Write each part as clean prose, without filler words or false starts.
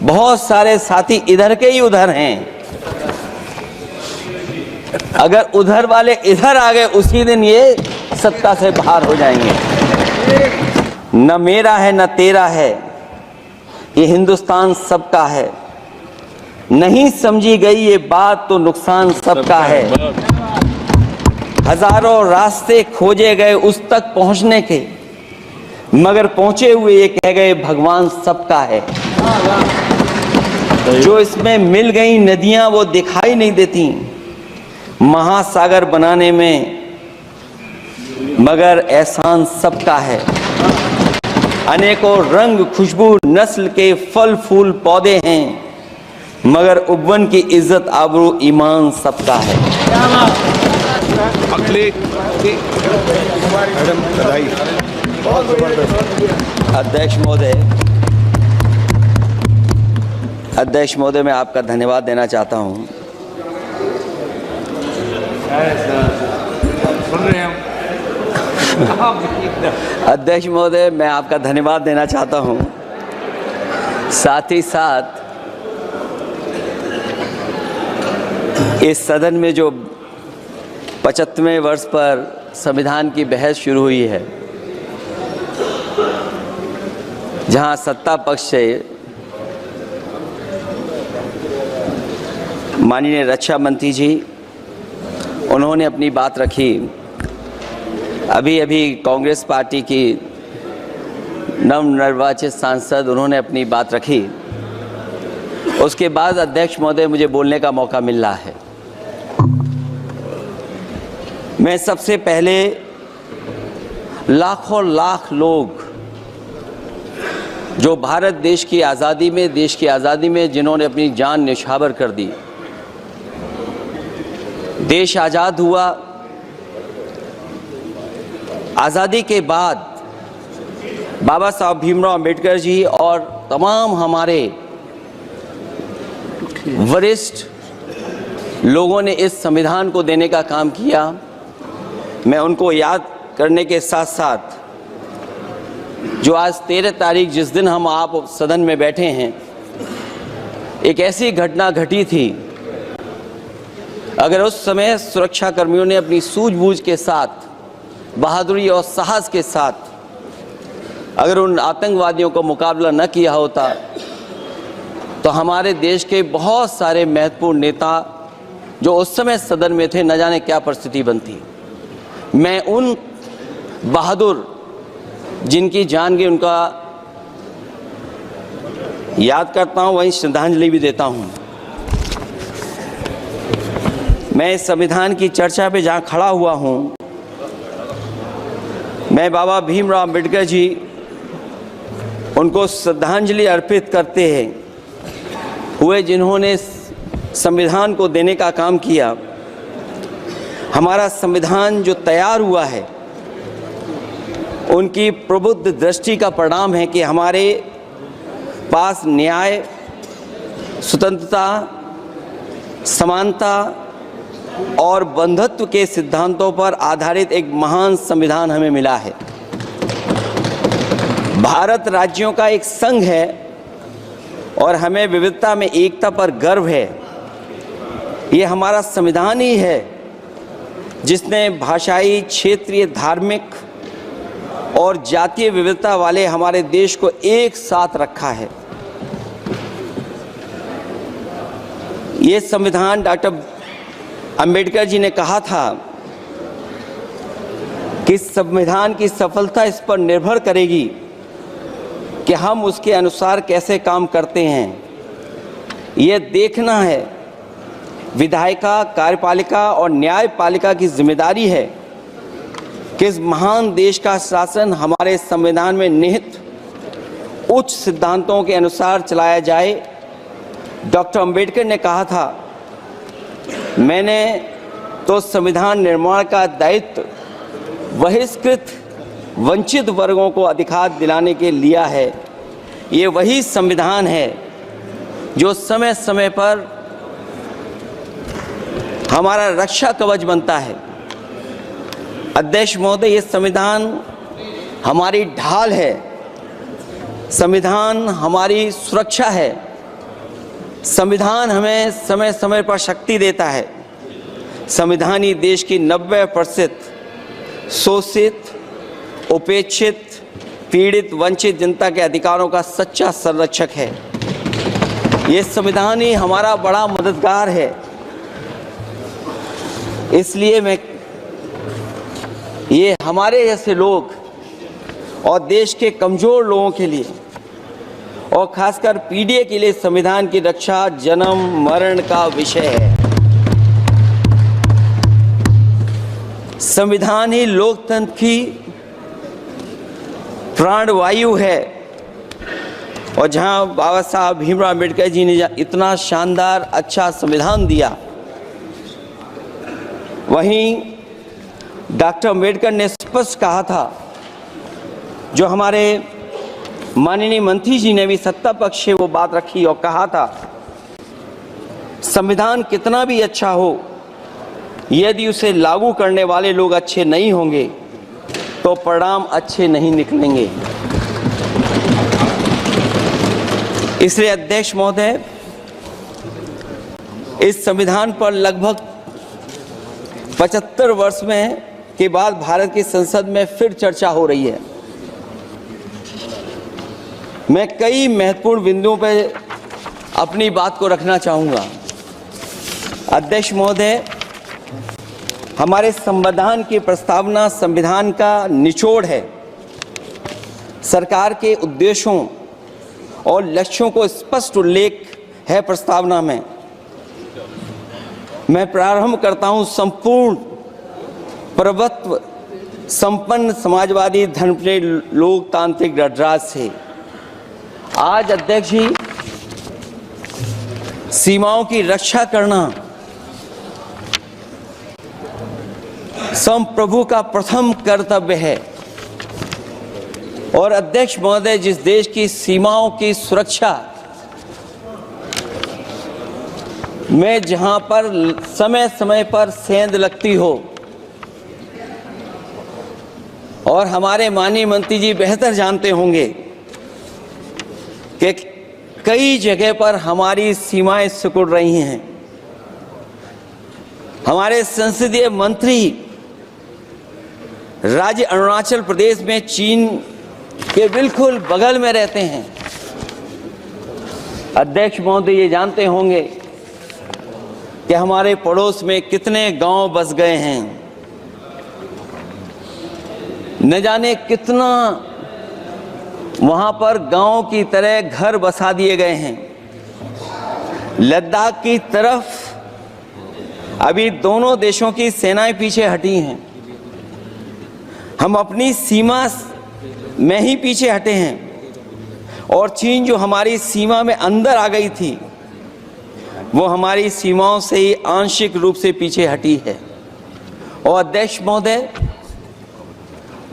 बहुत सारे साथी इधर के ही उधर हैं। अगर उधर वाले इधर आ गए उसी दिन ये सत्ता से बाहर हो जाएंगे। न मेरा है न तेरा है, ये हिंदुस्तान सबका है। नहीं समझी गई ये बात तो नुकसान सबका है। हजारों रास्ते खोजे गए उस तक पहुंचने के, मगर पहुंचे हुए ये कह गए भगवान सबका है। जो इसमें मिल गई नदियां वो दिखाई नहीं देती महासागर बनाने में, मगर एहसान सबका है। अनेकों रंग खुशबू नस्ल के फल फूल पौधे हैं, मगर उपवन की इज्जत आबरू ईमान सबका है। अध्यक्ष महोदय, मैं आपका धन्यवाद देना चाहता हूं। अध्यक्ष महोदय, मैं आपका धन्यवाद देना चाहता हूं। साथ ही साथ इस सदन में जो 75वें वर्ष पर संविधान की बहस शुरू हुई है, जहां सत्ता पक्ष से माननीय रक्षा मंत्री जी उन्होंने अपनी बात रखी। अभी अभी कांग्रेस पार्टी की नवनिर्वाचित सांसद उन्होंने अपनी बात रखी। उसके बाद अध्यक्ष महोदय मुझे बोलने का मौका मिल रहा है। मैं सबसे पहले लाखों लाख लोग जो भारत देश की आज़ादी में जिन्होंने अपनी जान न्यौछावर कर दी, देश आज़ाद हुआ। आज़ादी के बाद बाबा साहब भीमराव अंबेडकर जी और तमाम हमारे वरिष्ठ लोगों ने इस संविधान को देने का काम किया। मैं उनको याद करने के साथ साथ जो आज 13 तारीख जिस दिन हम आप सदन में बैठे हैं, एक ऐसी घटना घटी थी, अगर उस समय सुरक्षा कर्मियों ने अपनी सूझबूझ के साथ, बहादुरी और साहस के साथ अगर उन आतंकवादियों को मुकाबला न किया होता तो हमारे देश के बहुत सारे महत्वपूर्ण नेता जो उस समय सदन में थे, न जाने क्या परिस्थिति बनती। मैं उन बहादुर जिनकी जान गई उनका याद करता हूं, वहीं श्रद्धांजलि भी देता हूं। मैं इस संविधान की चर्चा पे जहां खड़ा हुआ हूं, मैं बाबा भीमराव अंबेडकर जी उनको श्रद्धांजलि अर्पित करते हुए जिन्होंने संविधान को देने का काम किया। हमारा संविधान जो तैयार हुआ है उनकी प्रबुद्ध दृष्टि का परिणाम है कि हमारे पास न्याय, स्वतंत्रता, समानता और बंधुत्व के सिद्धांतों पर आधारित एक महान संविधान हमें मिला है। भारत राज्यों का एक संघ है और हमें विविधता में एकता पर गर्व है। ये हमारा संविधान ही है जिसने भाषाई, क्षेत्रीय, धार्मिक और जातीय विविधता वाले हमारे देश को एक साथ रखा है। ये संविधान डॉक्टर अंबेडकर जी ने कहा था कि संविधान की सफलता इस पर निर्भर करेगी कि हम उसके अनुसार कैसे काम करते हैं। ये देखना है, विधायिका, कार्यपालिका और न्यायपालिका की जिम्मेदारी है कि इस महान देश का शासन हमारे संविधान में निहित उच्च सिद्धांतों के अनुसार चलाया जाए। डॉक्टर अंबेडकर ने कहा था, मैंने तो संविधान निर्माण का दायित्व बहिष्कृत वंचित वर्गों को अधिकार दिलाने के लिया है। ये वही संविधान है जो समय समय पर हमारा रक्षा कवच बनता है। अध्यक्ष महोदय, ये संविधान हमारी ढाल है, संविधान हमारी सुरक्षा है, संविधान हमें समय समय पर शक्ति देता है। संविधान ही देश की 90% शोषित, उपेक्षित, पीड़ित, वंचित जनता के अधिकारों का सच्चा संरक्षक है। ये संविधान ही हमारा बड़ा मददगार है। इसलिए ये हमारे जैसे लोग और देश के कमजोर लोगों के लिए और खासकर पीढ़ी के लिए संविधान की रक्षा जन्म मरण का विषय है। संविधान ही लोकतंत्र की प्राणवायु है और जहां बाबा साहब भीमराव अम्बेडकर जी ने इतना शानदार अच्छा संविधान दिया, वहीं डॉक्टर अम्बेडकर ने स्पष्ट कहा था, जो हमारे माननीय मंत्री जी ने भी सत्ता पक्ष से वो बात रखी और कहा था, संविधान कितना भी अच्छा हो, यदि उसे लागू करने वाले लोग अच्छे नहीं होंगे तो परिणाम अच्छे नहीं निकलेंगे। इसलिए अध्यक्ष महोदय, इस संविधान पर लगभग 75 वर्ष में के बाद भारत की संसद में फिर चर्चा हो रही है। मैं कई महत्वपूर्ण बिंदुओं पर अपनी बात को रखना चाहूँगा। अध्यक्ष महोदय, हमारे संविधान की प्रस्तावना संविधान का निचोड़ है। सरकार के उद्देश्यों और लक्ष्यों को स्पष्ट उल्लेख है प्रस्तावना में। मैं प्रारंभ करता हूं संपूर्ण प्रभुत्व संपन्न समाजवादी धर्मप्रिय लोकतांत्रिक गणराज्य से। आज अध्यक्ष जी, सीमाओं की रक्षा करना संप्रभु का प्रथम कर्तव्य है। और अध्यक्ष महोदय, जिस देश की सीमाओं की सुरक्षा में जहां पर समय समय पर सेंध लगती हो, और हमारे माननीय मंत्री जी बेहतर जानते होंगे कि कई जगह पर हमारी सीमाएं सिकुड़ रही हैं। हमारे संसदीय मंत्री राज्य अरुणाचल प्रदेश में चीन के बिल्कुल बगल में रहते हैं। अध्यक्ष महोदय ये जानते होंगे कि हमारे पड़ोस में कितने गांव बस गए हैं, न जाने कितना वहां पर गांव की तरह घर बसा दिए गए हैं। लद्दाख की तरफ अभी दोनों देशों की सेनाएं पीछे हटी हैं। हम अपनी सीमा में ही पीछे हटे हैं और चीन जो हमारी सीमा में अंदर आ गई थी, वो हमारी सीमाओं से ही आंशिक रूप से पीछे हटी है। और अध्यक्ष महोदय,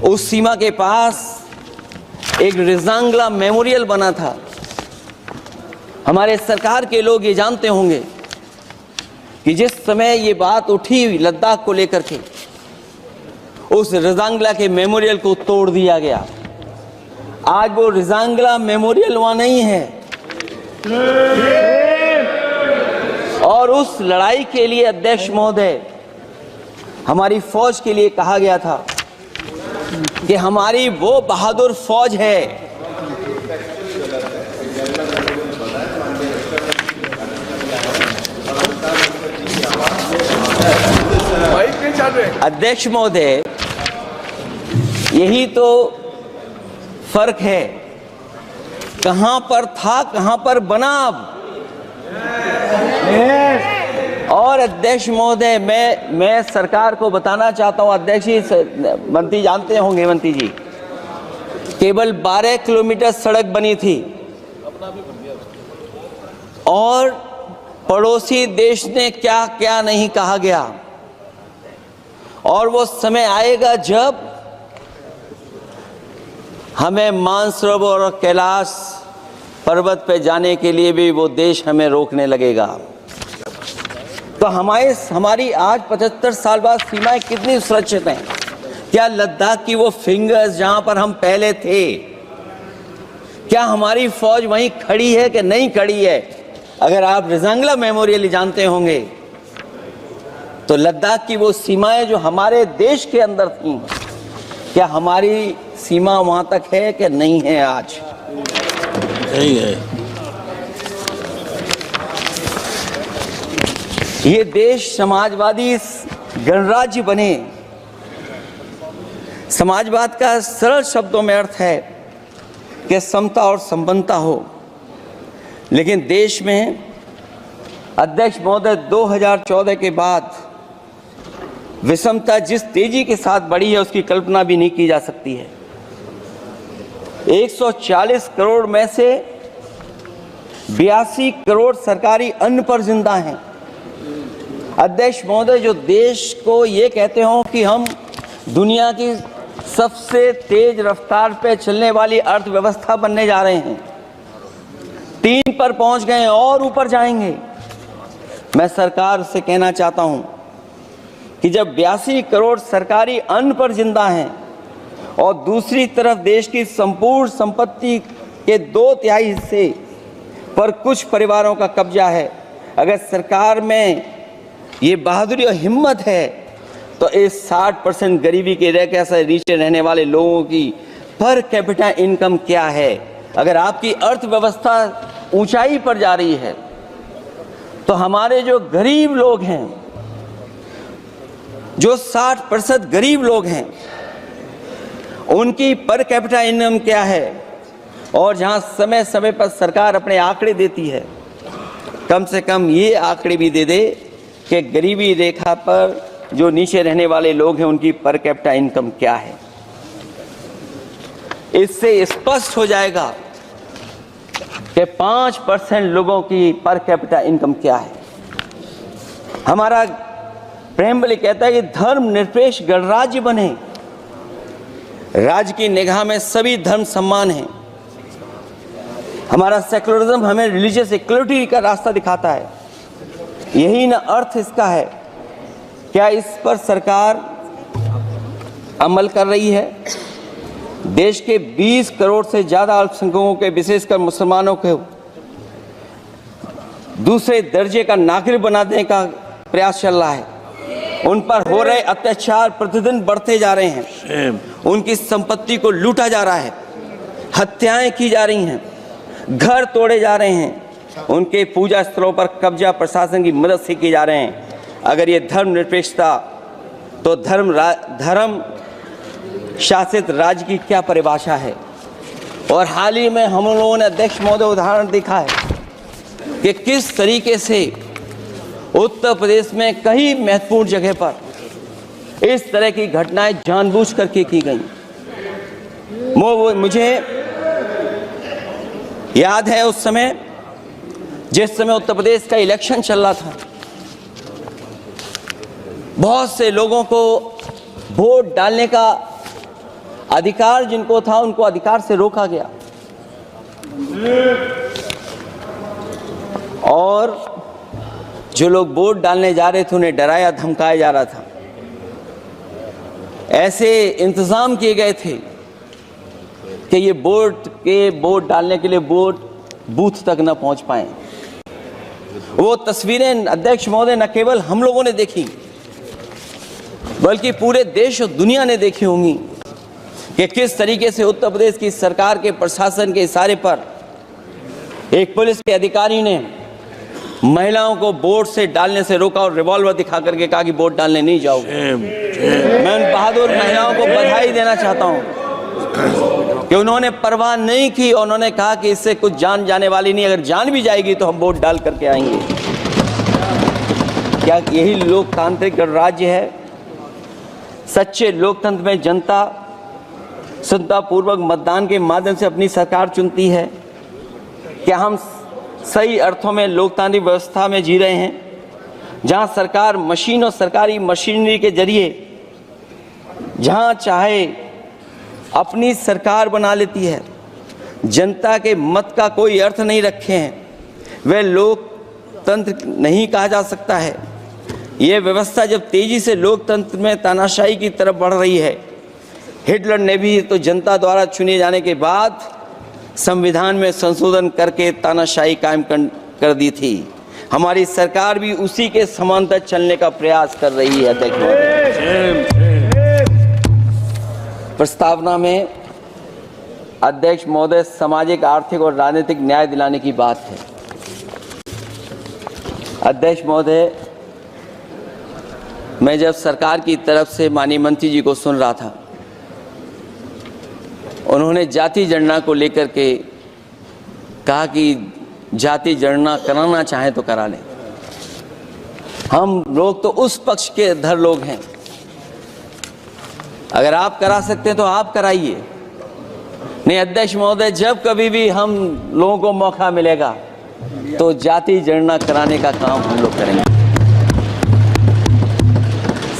उस सीमा के पास एक रिजांगला मेमोरियल बना था। हमारे सरकार के लोग ये जानते होंगे कि जिस समय ये बात उठी लद्दाख को लेकर के, उस रिजांगला के मेमोरियल को तोड़ दिया गया। आज वो रिजांगला मेमोरियल वहां नहीं है। और उस लड़ाई के लिए अध्यक्ष महोदय, हमारी फौज के लिए कहा गया था कि हमारी वो बहादुर फौज है अध्यक्ष महोदय, यही तो फर्क है। कहां पर था, कहां पर बना अब। और अध्यक्ष महोदय, मैं सरकार को बताना चाहता हूं, अध्यक्ष जी, मंत्री जानते होंगे, मंत्री जी, केवल 12 किलोमीटर सड़क बनी थी और पड़ोसी देश ने क्या क्या नहीं कहा गया। और वो समय आएगा जब हमें मानसरोवर और कैलाश पर्वत पे जाने के लिए भी वो देश हमें रोकने लगेगा। तो हमारी आज 75 साल बाद सीमाएं कितनी सुरक्षित हैं। क्या लद्दाख की वो फिंगर्स जहां पर हम पहले थे, क्या हमारी फौज वहीं खड़ी है कि नहीं खड़ी है? अगर आप रजांगला मेमोरियल जानते होंगे तो लद्दाख की वो सीमाएं जो हमारे देश के अंदर थी, क्या हमारी सीमा वहां तक है कि नहीं है? आज नहीं है। ये देश समाजवादी गणराज्य बने। समाजवाद का सरल शब्दों में अर्थ है कि समता और संपन्नता हो, लेकिन देश में अध्यक्ष महोदय 2014 के बाद विषमता जिस तेजी के साथ बढ़ी है उसकी कल्पना भी नहीं की जा सकती है। 140 करोड़ में से 82 करोड़ सरकारी अन्न पर जिंदा हैं। अध्यक्ष महोदय, जो देश को ये कहते हो कि हम दुनिया की सबसे तेज रफ्तार पे चलने वाली अर्थव्यवस्था बनने जा रहे हैं, 3 पर पहुंच गए और ऊपर जाएंगे। मैं सरकार से कहना चाहता हूं कि जब 82 करोड़ सरकारी अन्न पर जिंदा हैं और दूसरी तरफ देश की संपूर्ण संपत्ति के 2/3 हिस्से पर कुछ परिवारों का कब्जा है, अगर सरकार में ये बहादुरी और हिम्मत है तो इस 60% गरीबी के रेखा से नीचे रहने वाले लोगों की पर कैपिटा इनकम क्या है? अगर आपकी अर्थव्यवस्था ऊंचाई पर जा रही है तो हमारे जो गरीब लोग हैं, जो 60% गरीब लोग हैं, उनकी पर कैपिटा इनकम क्या है? और जहां समय समय पर सरकार अपने आंकड़े देती है, कम से कम ये आंकड़े भी दे दे कि गरीबी रेखा पर जो नीचे रहने वाले लोग हैं उनकी पर कैपिटा इनकम क्या है। इससे स्पष्ट हो जाएगा कि 5% लोगों की पर कैपिटा इनकम क्या है। हमारा प्रेमबली कहता है कि धर्म निरपेक्ष गणराज्य बने, राज्य की निगाह में सभी धर्म सम्मान हैं। हमारा सेकुलरिज्म हमें रिलीजियस इक्वलिटी का रास्ता दिखाता है। यही ना अर्थ इसका है। क्या इस पर सरकार अमल कर रही है? देश के 20 करोड़ से ज्यादा अल्पसंख्यकों के, विशेषकर मुसलमानों को दूसरे दर्जे का नागरिक बना देने का प्रयास चल रहा है। उन पर हो रहे अत्याचार प्रतिदिन बढ़ते जा रहे हैं। उनकी संपत्ति को लूटा जा रहा है, हत्याएं की जा रही हैं, घर तोड़े जा रहे हैं, उनके पूजा स्थलों पर कब्जा प्रशासन की मदद से किए जा रहे हैं। अगर ये धर्म निरपेक्षता, तो धर्म शासित राज्य की क्या परिभाषा है? और हाल ही में हम लोगों ने अध्यक्ष महोदय उदाहरण देखा है कि किस तरीके से उत्तर प्रदेश में कई महत्वपूर्ण जगह पर इस तरह की घटनाएं जानबूझ करके की गई। मुझे याद है उस समय, जिस समय उत्तर प्रदेश का इलेक्शन चल रहा था, बहुत से लोगों को वोट डालने का अधिकार जिनको था, उनको अधिकार से रोका गया और जो लोग वोट डालने जा रहे थे उन्हें डराया धमकाया जा रहा था। ऐसे इंतजाम किए गए थे कि ये वोट डालने के लिए वोट बूथ तक न पहुंच पाए। वो तस्वीरें अध्यक्ष महोदय न केवल हम लोगों ने देखी, बल्कि पूरे देश और दुनिया ने देखी होंगी कि किस तरीके से उत्तर प्रदेश की सरकार के प्रशासन के इशारे पर एक पुलिस के अधिकारी ने महिलाओं को वोट से डालने से रोका और रिवॉल्वर दिखा करके कहा कि वोट डालने नहीं जाओगे। मैं उन बहादुर महिलाओं को बधाई देना चाहता हूं कि उन्होंने परवाह नहीं की और उन्होंने कहा कि इससे कुछ जान जाने वाली नहीं, अगर जान भी जाएगी तो हम वोट डाल करके आएंगे। क्या यही लोकतांत्रिक गणराज्य है? सच्चे लोकतंत्र में जनता श्रद्धापूर्वक मतदान के माध्यम से अपनी सरकार चुनती है। क्या हम सही अर्थों में लोकतांत्रिक व्यवस्था में जी रहे हैं, जहां सरकार मशीन और सरकारी मशीनरी के जरिए जहां चाहे अपनी सरकार बना लेती है, जनता के मत का कोई अर्थ नहीं रखे हैं, वह लोकतंत्र नहीं कहा जा सकता है। यह व्यवस्था जब तेजी से लोकतंत्र में तानाशाही की तरफ बढ़ रही है, हिटलर ने भी तो जनता द्वारा चुने जाने के बाद संविधान में संशोधन करके तानाशाही कायम कर दी थी। हमारी सरकार भी उसी के समांतर चलने का प्रयास कर रही है। अध्यक्ष महोदय, प्रस्तावना में अध्यक्ष महोदय सामाजिक, आर्थिक और राजनीतिक न्याय दिलाने की बात है। अध्यक्ष महोदय, मैं जब सरकार की तरफ से माननीय मंत्री जी को सुन रहा था, उन्होंने जाति जनगणना को लेकर के कहा कि जाति जनगणना कराना चाहे तो करा लें। हम लोग तो उस पक्ष के धर लोग हैं, अगर आप करा सकते हैं तो आप कराइए। नहीं अध्यक्ष महोदय, जब कभी भी हम लोगों को मौका मिलेगा तो जाति जनगणना कराने का काम हम लोग करेंगे।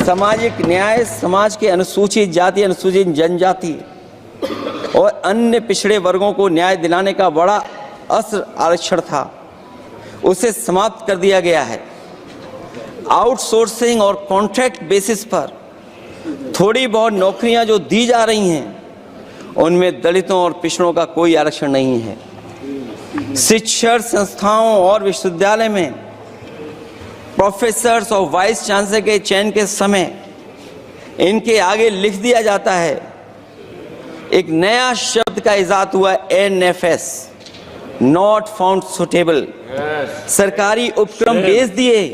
सामाजिक न्याय समाज के अनुसूचित जाति, अनुसूचित जनजाति और अन्य पिछड़े वर्गों को न्याय दिलाने का बड़ा अस्त्र आरक्षण था, उसे समाप्त कर दिया गया है। आउटसोर्सिंग और कॉन्ट्रैक्ट बेसिस पर थोड़ी बहुत नौकरियां जो दी जा रही हैं, उनमें दलितों और पिछड़ों का कोई आरक्षण नहीं है। शिक्षण संस्थाओं और विश्वविद्यालय में प्रोफेसर्स और वाइस चांसलर के चयन के समय इनके आगे लिख दिया जाता है, एक नया शब्द का इजाद हुआ, NFS, नॉट फाउंड सुटेबल। सरकारी उपक्रम बेच दिए,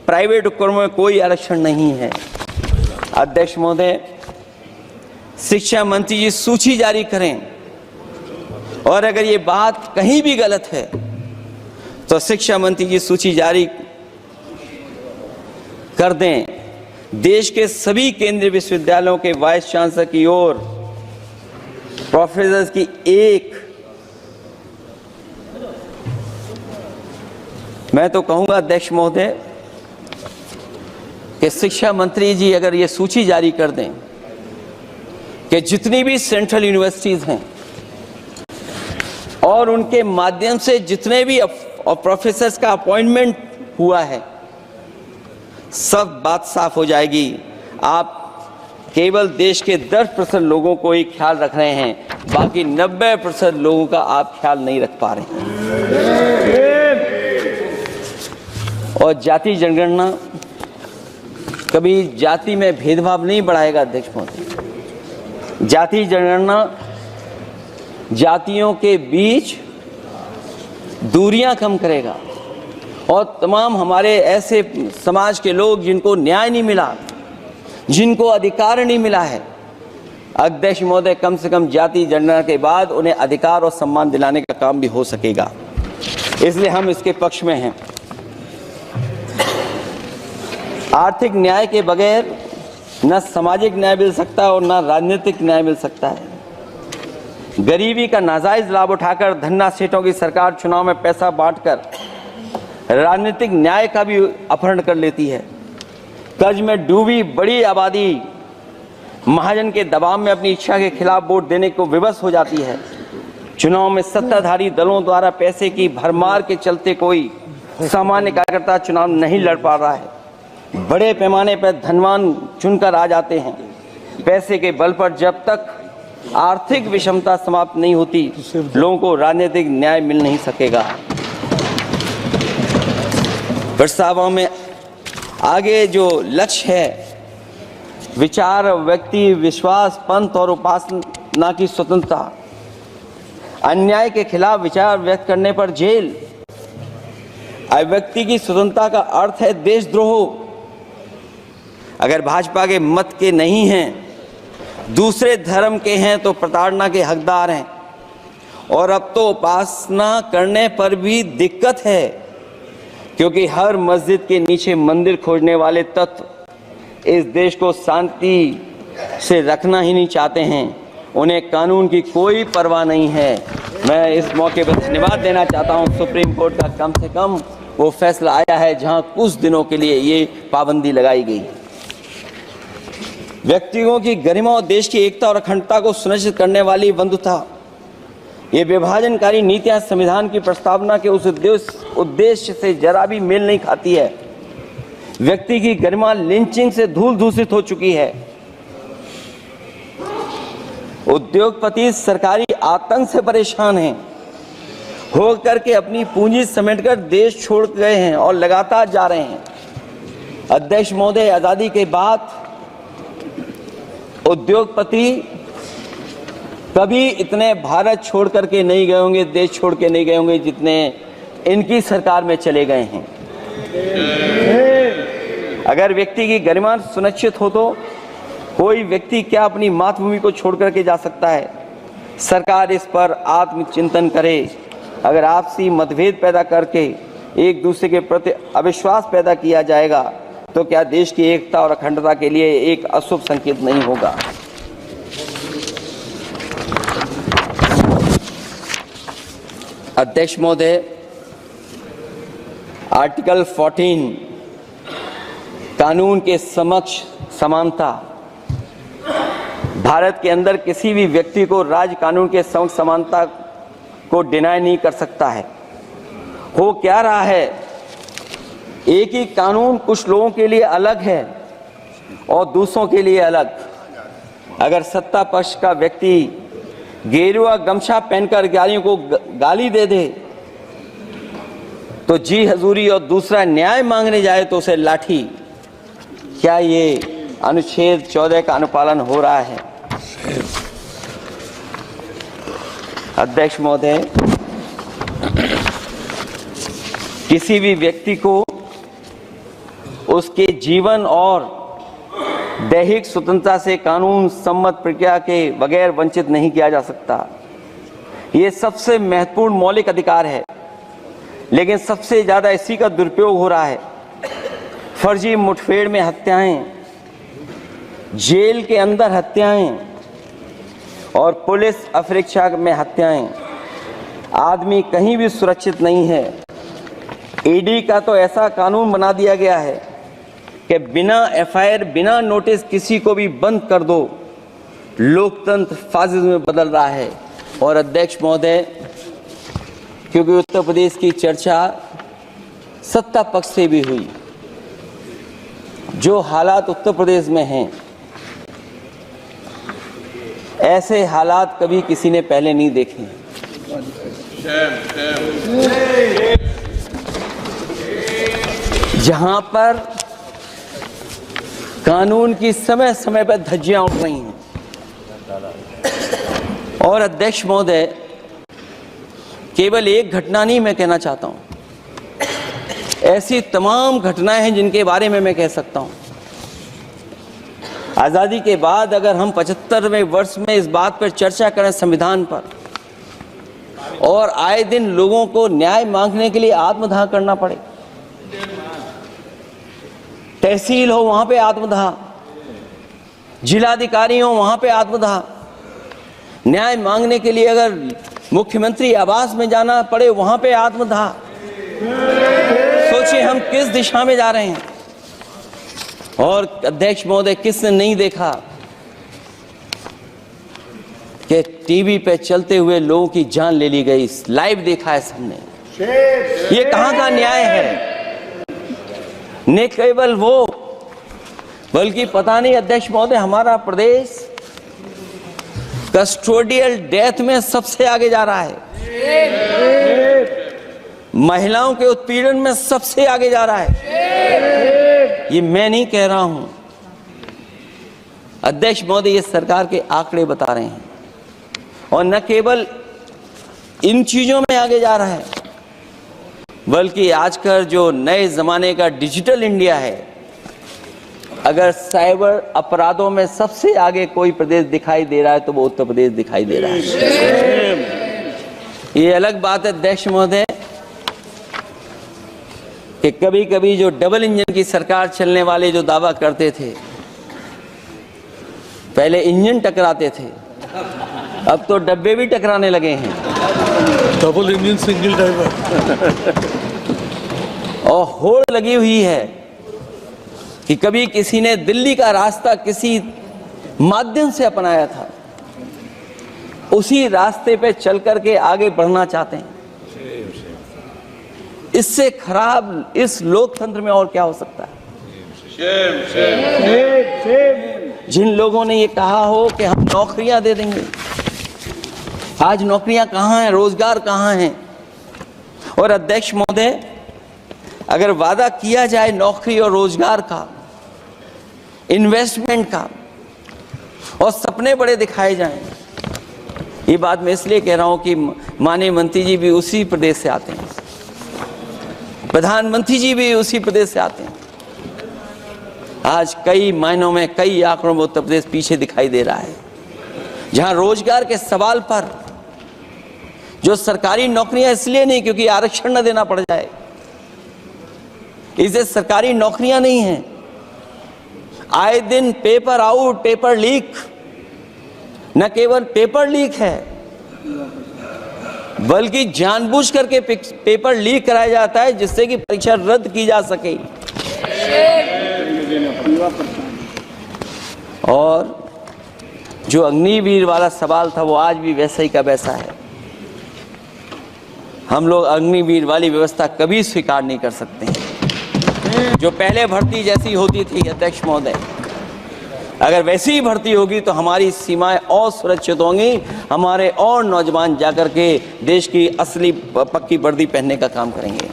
प्राइवेट उपक्रमों में कोई आरक्षण नहीं है। अध्यक्ष महोदय, शिक्षा मंत्री जी सूची जारी करें, और अगर ये बात कहीं भी गलत है तो शिक्षा मंत्री जी सूची जारी कर दें। देश के सभी केंद्रीय विश्वविद्यालयों के वाइस चांसलर की ओर प्रोफेसर की एक, मैं तो कहूंगा अध्यक्ष महोदय कि शिक्षा मंत्री जी अगर ये सूची जारी कर दें कि जितनी भी सेंट्रल यूनिवर्सिटीज हैं और उनके माध्यम से जितने भी प्रोफेसर्स का अपॉइंटमेंट हुआ है, सब बात साफ हो जाएगी। आप केवल देश के 10% लोगों को ही ख्याल रख रहे हैं, बाकी 90% लोगों का आप ख्याल नहीं रख पा रहे हैं। और जाति जनगणना कभी जाति में भेदभाव नहीं बढ़ाएगा। अध्यक्ष महोदय, जाति जनगणना जातियों के बीच दूरियां कम करेगा और तमाम हमारे ऐसे समाज के लोग जिनको न्याय नहीं मिला, जिनको अधिकार नहीं मिला है, अध्यक्ष महोदय कम से कम जाति जनगणना के बाद उन्हें अधिकार और सम्मान दिलाने का काम भी हो सकेगा। इसलिए हम इसके पक्ष में हैं। आर्थिक न्याय के बगैर न सामाजिक न्याय मिल सकता है और न राजनीतिक न्याय मिल सकता है। गरीबी का नाजायज लाभ उठाकर धन्ना सेठों की सरकार चुनाव में पैसा बांटकर राजनीतिक न्याय का भी अपहरण कर लेती है। कर्ज में डूबी बड़ी आबादी महाजन के दबाव में अपनी इच्छा के खिलाफ वोट देने को विवश हो जाती है। चुनाव में सत्ताधारी दलों द्वारा पैसे की भरमार के चलते कोई सामान्य कार्यकर्ता चुनाव नहीं लड़ पा रहा है। बड़े पैमाने पर धनवान चुनकर आ जाते हैं। पैसे के बल पर जब तक आर्थिक विषमता समाप्त नहीं होती, लोगों को राजनीतिक न्याय मिल नहीं सकेगा। प्रस्तावों में आगे जो लक्ष्य है, विचार, व्यक्ति, विश्वास, पंथ और उपासना की स्वतंत्रता, अन्याय के खिलाफ विचार व्यक्त करने पर जेल, अभिव्यक्ति की स्वतंत्रता का अर्थ है देशद्रोह। अगर भाजपा के मत के नहीं हैं, दूसरे धर्म के हैं तो प्रताड़ना के हकदार हैं। और अब तो उपासना करने पर भी दिक्कत है, क्योंकि हर मस्जिद के नीचे मंदिर खोजने वाले तत्व इस देश को शांति से रखना ही नहीं चाहते हैं। उन्हें कानून की कोई परवाह नहीं है। मैं इस मौके पर धन्यवाद देना चाहता हूं, सुप्रीम कोर्ट का कम से कम वो फैसला आया है जहां कुछ दिनों के लिए ये पाबंदी लगाई गई। व्यक्तियों की गरिमा और देश की एकता और अखंडता को सुनिश्चित करने वाली बंधुता, ये विभाजनकारी नीतियां संविधान की प्रस्तावना के उस उद्देश्य से जरा भी मेल नहीं खाती है। व्यक्ति की गरिमा लिंचिंग से धूल दूषित हो चुकी है। उद्योगपति सरकारी आतंक से परेशान हैं हो करके अपनी पूंजी समेटकर देश छोड़ गए हैं और लगातार जा रहे हैं। अध्यक्ष महोदय, आजादी के बाद उद्योगपति कभी इतने भारत छोड़ करके नहीं गए होंगे, देश छोड़ के नहीं गए होंगे जितने इनकी सरकार में चले गए हैं। अगर व्यक्ति की गरिमा सुनिश्चित हो तो कोई व्यक्ति क्या अपनी मातृभूमि को छोड़ करके जा सकता है? सरकार इस पर आत्मचिंतन करे। अगर आपसी मतभेद पैदा करके एक दूसरे के प्रति अविश्वास पैदा किया जाएगा तो क्या देश की एकता और अखंडता के लिए एक अशुभ संकेत नहीं होगा? अध्यक्ष महोदय, आर्टिकल 14 कानून के समक्ष समानता, भारत के अंदर किसी भी व्यक्ति को राज्य कानून के समक्ष समानता को डिनाई नहीं कर सकता है। हो क्या रहा है, एक ही कानून कुछ लोगों के लिए अलग है और दूसरों के लिए अलग। अगर सत्ता पक्ष का व्यक्ति गेरुआ गमछा पहनकर गालियों को गाली दे दे तो जी हजूरी और दूसरा न्याय मांगने जाए तो उसे लाठी। क्या ये अनुच्छेद 14 का अनुपालन हो रहा है? अध्यक्ष महोदय, किसी भी व्यक्ति को उसके जीवन और दैहिक स्वतंत्रता से कानून सम्मत प्रक्रिया के बगैर वंचित नहीं किया जा सकता। ये सबसे महत्वपूर्ण मौलिक अधिकार है, लेकिन सबसे ज्यादा इसी का दुरुपयोग हो रहा है। फर्जी मुठभेड़ में हत्याएं, जेल के अंदर हत्याएं और पुलिस अफरीक्षा में हत्याएं। आदमी कहीं भी सुरक्षित नहीं है। ईडी का तो ऐसा कानून बना दिया गया है कि बिना एफआईआर, बिना नोटिस किसी को भी बंद कर दो। लोकतंत्र फासिज्म में बदल रहा है। और अध्यक्ष महोदय, क्योंकि उत्तर प्रदेश की चर्चा सत्ता पक्ष से भी हुई, जो हालात उत्तर प्रदेश में हैं, ऐसे हालात कभी किसी ने पहले नहीं देखे। जहां पर कानून की समय समय पर धज्जियां उठ रही हैं। और अध्यक्ष महोदय, केवल एक घटना नहीं मैं कहना चाहता हूं, ऐसी तमाम घटनाएं हैं जिनके बारे में मैं कह सकता हूं। आजादी के बाद अगर हम 75वें वर्ष में इस बात पर चर्चा करें संविधान पर, और आए दिन लोगों को न्याय मांगने के लिए आत्मदाह करना पड़े, तहसील हो वहां पे आत्मदाह, जिलाधिकारी हो वहां पे आत्मदाह, न्याय मांगने के लिए अगर मुख्यमंत्री आवास में जाना पड़े वहां पे आत्मदाह। सोचिए हम किस दिशा में जा रहे हैं। और अध्यक्ष महोदय, किसने नहीं देखा कि टीवी पे चलते हुए लोगों की जान ले ली गई? लाइव देखा है सबने। ये कहां का न्याय है? न केवल वो, बल्कि पता नहीं अध्यक्ष महोदय, हमारा प्रदेश कस्टोडियल डेथ में सबसे आगे जा रहा है, महिलाओं के उत्पीड़न में सबसे आगे जा रहा है। ये मैं नहीं कह रहा हूं, अध्यक्ष महोदय, ये सरकार के आंकड़े बता रहे हैं। और न केवल इन चीजों में आगे जा रहा है, बल्कि आजकल जो नए जमाने का डिजिटल इंडिया है, अगर साइबर अपराधों में सबसे आगे कोई प्रदेश दिखाई दे रहा है तो वो उत्तर प्रदेश दिखाई दे रहा है। ये अलग बात है अध्यक्ष महोदय कि कभी कभी जो डबल इंजन की सरकार चलने वाले जो दावा करते थे, पहले इंजन टकराते थे, अब तो डब्बे भी टकराने लगे हैं। Double engine single driver. और होड़ लगी हुई है कि कभी किसी ने दिल्ली का रास्ता किसी माध्यम से अपनाया था, उसी रास्ते पे चल करके आगे बढ़ना चाहते हैं। इससे खराब इस लोकतंत्र में और क्या हो सकता है? जिन लोगों ने ये कहा हो कि हम नौकरियां दे देंगे, आज नौकरियां कहां हैं, रोजगार कहां हैं? और अध्यक्ष महोदय, अगर वादा किया जाए नौकरी और रोजगार का, इन्वेस्टमेंट का, और सपने बड़े दिखाए जाएं, ये बात मैं इसलिए कह रहा हूं कि माननीय मंत्री जी भी उसी प्रदेश से आते हैं, प्रधानमंत्री जी भी उसी प्रदेश से आते हैं। आज कई मायनों में, कई आंकड़ों में उत्तर प्रदेश पीछे दिखाई दे रहा है, जहां रोजगार के सवाल पर जो सरकारी नौकरियां इसलिए नहीं क्योंकि आरक्षण न देना पड़ जाए, इसे सरकारी नौकरियां नहीं हैं। आए दिन पेपर आउट, पेपर लीक, न केवल पेपर लीक है बल्कि जानबूझ करके पेपर लीक कराया जाता है जिससे कि परीक्षा रद्द की जा सके। और जो अग्निवीर वाला सवाल था वो आज भी वैसा ही का वैसा है। हम लोग अग्निवीर वाली व्यवस्था कभी स्वीकार नहीं कर सकते हैं। जो पहले भर्ती जैसी होती थी अध्यक्ष महोदय, अगर वैसी ही भर्ती होगी तो हमारी सीमाएं और सुरक्षित होंगी, हमारे और नौजवान जाकर के देश की असली पक्की वर्दी पहनने का काम करेंगे।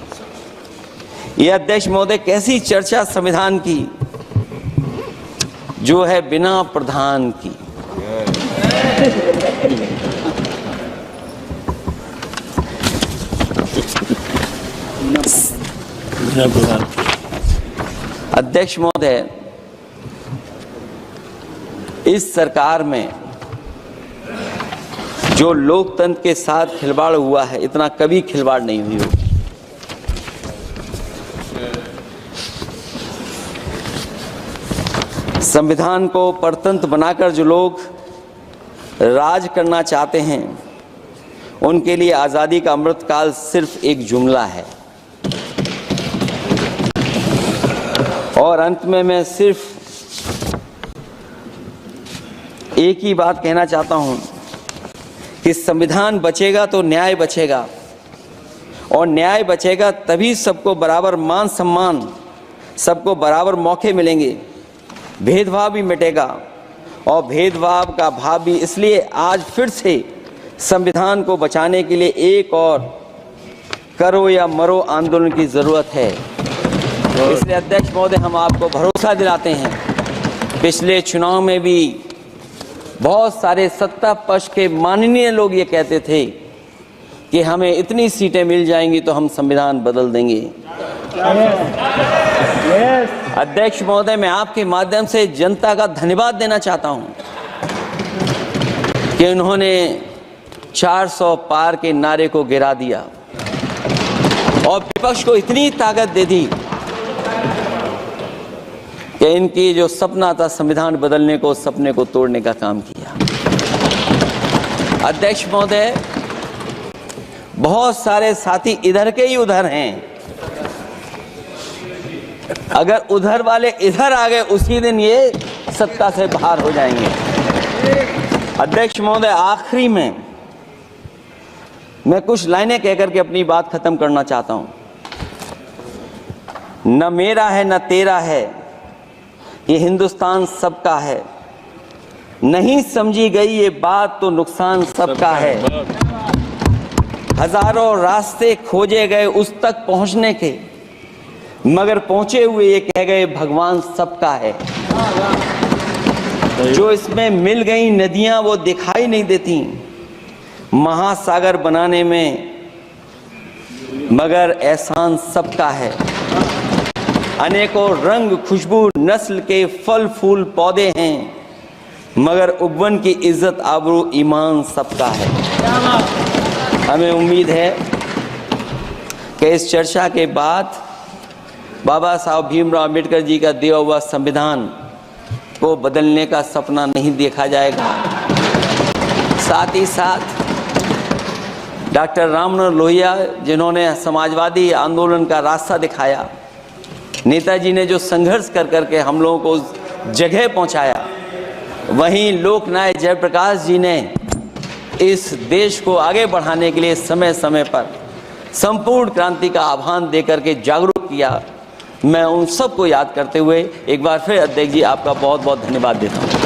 ये अध्यक्ष महोदय कैसी चर्चा संविधान की जो है बिना प्रधान की। अध्यक्ष महोदय, इस सरकार में जो लोकतंत्र के साथ खिलवाड़ हुआ है, इतना कभी खिलवाड़ नहीं हुई होगी। संविधान को परतंत्र बनाकर जो लोग राज करना चाहते हैं, उनके लिए आज़ादी का अमृतकाल सिर्फ एक जुमला है। और अंत में मैं सिर्फ एक ही बात कहना चाहता हूं कि संविधान बचेगा तो न्याय बचेगा, और न्याय बचेगा तभी सबको बराबर मान सम्मान, सबको बराबर मौके मिलेंगे, भेदभाव भी मिटेगा। और भेदभाव का भाव भी इसलिए आज फिर से संविधान को बचाने के लिए एक और करो या मरो आंदोलन की जरूरत है। इसलिए अध्यक्ष महोदय, हम आपको भरोसा दिलाते हैं, पिछले चुनाव में भी बहुत सारे सत्ता पक्ष के माननीय लोग ये कहते थे कि हमें इतनी सीटें मिल जाएंगी तो हम संविधान बदल देंगे। अध्यक्ष महोदय, मैं आपके माध्यम से जनता का धन्यवाद देना चाहता हूं कि उन्होंने 400 पार के नारे को गिरा दिया और विपक्ष को इतनी ताकत दे दी कि इनकी जो सपना था संविधान बदलने को, सपने को तोड़ने का काम किया। अध्यक्ष महोदय, बहुत सारे साथी इधर के ही उधर हैं, अगर उधर वाले इधर आ गए उसी दिन ये सत्ता से बाहर हो जाएंगे। अध्यक्ष महोदय, आखिरी में मैं कुछ लाइनें कहकर के अपनी बात खत्म करना चाहता हूं। न मेरा है न तेरा है, ये हिंदुस्तान सबका है, नहीं समझी गई ये बात तो नुकसान सबका है। हजारों रास्ते खोजे गए उस तक पहुंचने के, मगर पहुंचे हुए ये कह गए भगवान सबका है। जो इसमें मिल गई नदियां वो दिखाई नहीं देती महासागर बनाने में, मगर एहसान सबका है। अनेकों रंग खुशबू नस्ल के फल फूल पौधे हैं, मगर उगवन की इज्जत आबरू ईमान सबका है। हमें उम्मीद है कि इस चर्चा के बाद बाबा साहब भीमराव अम्बेडकर जी का दिया हुआ संविधान को बदलने का सपना नहीं देखा जाएगा। साथ ही साथ डॉक्टर राममनोहर लोहिया, जिन्होंने समाजवादी आंदोलन का रास्ता दिखाया, नेताजी ने जो संघर्ष कर करके हम लोगों को उस जगह पहुंचाया, वहीं लोकनायक जयप्रकाश जी ने इस देश को आगे बढ़ाने के लिए समय समय पर संपूर्ण क्रांति का आह्वान देकर के जागरूक किया। मैं उन सबको याद करते हुए एक बार फिर अध्यक्ष जी आपका बहुत बहुत धन्यवाद देता हूँ।